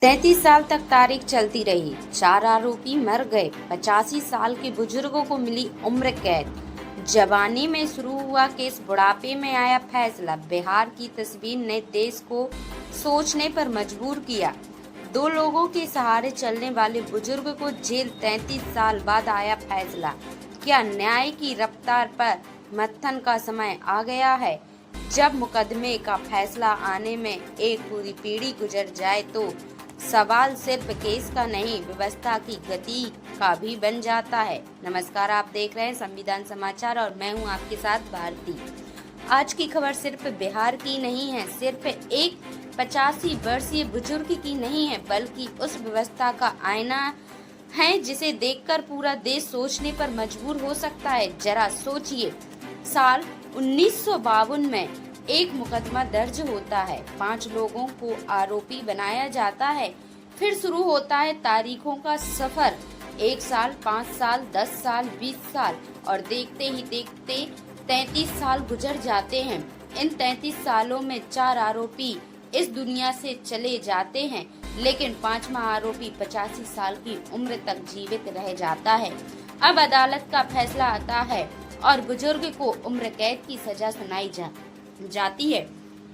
33 साल तक तारीख चलती रही, 4 आरोपी मर गए, 85 साल के बुजुर्गों को मिली उम्र कैद। जवानी में शुरू हुआ केस, बुढ़ापे में आया फैसला। बिहार की तस्वीर ने देश को सोचने पर मजबूर किया। 2 लोगों के सहारे चलने वाले बुजुर्ग को जेल, 33 साल बाद आया फैसला। क्या न्याय की रफ्तार पर मंथन का समय आ गया है? जब मुकदमे का फैसला आने में एक पूरी पीढ़ी गुजर जाए तो सवाल सिर्फ केस का नहीं, व्यवस्था की गति का भी बन जाता है। नमस्कार, आप देख रहे हैं संविधान समाचार और मैं हूं आपके साथ भारती। आज की खबर सिर्फ बिहार की नहीं है, सिर्फ एक 85 वर्षीय बुजुर्ग की नहीं है, बल्कि उस व्यवस्था का आईना है जिसे देखकर पूरा देश सोचने पर मजबूर हो सकता है। जरा सोचिए, साल 1952 में एक मुकदमा दर्ज होता है, 5 लोगों को आरोपी बनाया जाता है। फिर शुरू होता है तारीखों का सफर। 1 साल, 5 साल, 10 साल, 20 साल और देखते ही देखते 33 साल गुजर जाते हैं। इन 33 सालों में 4 आरोपी इस दुनिया से चले जाते हैं, लेकिन 5वां आरोपी 85 साल की उम्र तक जीवित रह जाता है। अब अदालत का फैसला आता है और बुजुर्ग को उम्र कैद की सजा सुनाई जाती है।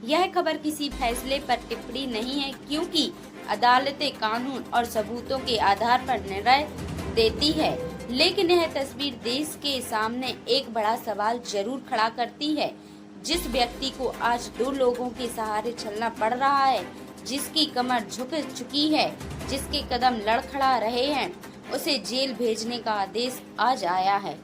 यह खबर किसी फैसले पर टिप्पणी नहीं है, क्योंकि अदालतें कानून और सबूतों के आधार पर निर्णय देती है। लेकिन यह तस्वीर देश के सामने एक बड़ा सवाल जरूर खड़ा करती है। जिस व्यक्ति को आज 2 लोगों के सहारे चलना पड़ रहा है, जिसकी कमर झुक चुकी है, जिसके कदम लड़खड़ा रहे हैं, उसे जेल भेजने का आदेश आज आया है।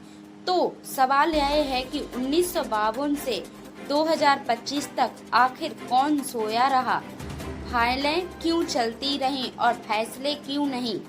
तो सवाल यह है कि 1952 से 2025 तक आखिर कौन सोया रहा? फाइलें क्यों चलती रहीं और फैसले क्यों नहीं?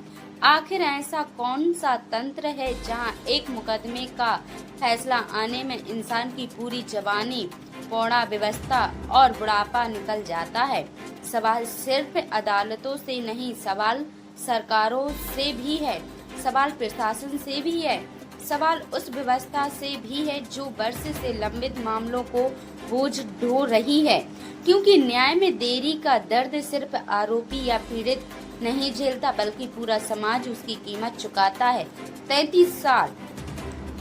आखिर ऐसा कौन सा तंत्र है जहां एक मुकदमे का फैसला आने में इंसान की पूरी जवानी, पौड़ा, व्यवस्था और बुढ़ापा निकल जाता है? सवाल सिर्फ अदालतों से नहीं, सवाल सरकारों से भी है, सवाल प्रशासन से भी है, सवाल उस व्यवस्था से भी है जो वर्ष से लंबित मामलों को बोझ ढो रही है। क्योंकि न्याय में देरी का दर्द सिर्फ आरोपी या पीड़ित नहीं झेलता, बल्कि पूरा समाज उसकी कीमत चुकाता है। 33 साल,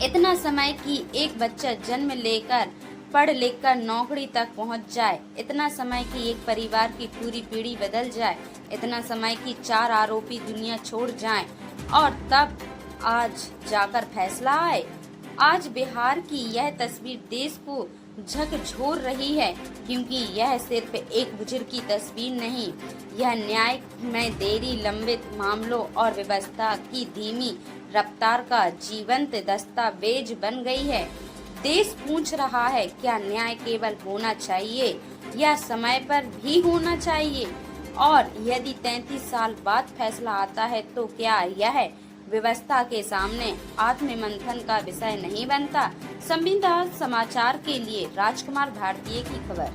इतना समय कि एक बच्चा जन्म लेकर पढ़ लिख कर नौकरी तक पहुंच जाए, इतना समय कि एक परिवार की पूरी पीढ़ी बदल जाए, इतना समय कि 4 आरोपी दुनिया छोड़ जाएं और तब आज जाकर फैसला आए। आज बिहार की यह तस्वीर देश को झकझोर रही है, क्योंकि यह सिर्फ एक बुजुर्ग की तस्वीर नहीं, यह न्याय में देरी, लंबित मामलों और व्यवस्था की धीमी रफ्तार का जीवंत दस्तावेज बन गई है। देश पूछ रहा है, क्या न्याय केवल होना चाहिए या समय पर भी होना चाहिए? और यदि 33 साल बाद फैसला आता है तो क्या यह व्यवस्था के सामने आत्ममंथन का विषय नहीं बनता? संविधान समाचार के लिए राजकुमार भारतीय की खबर।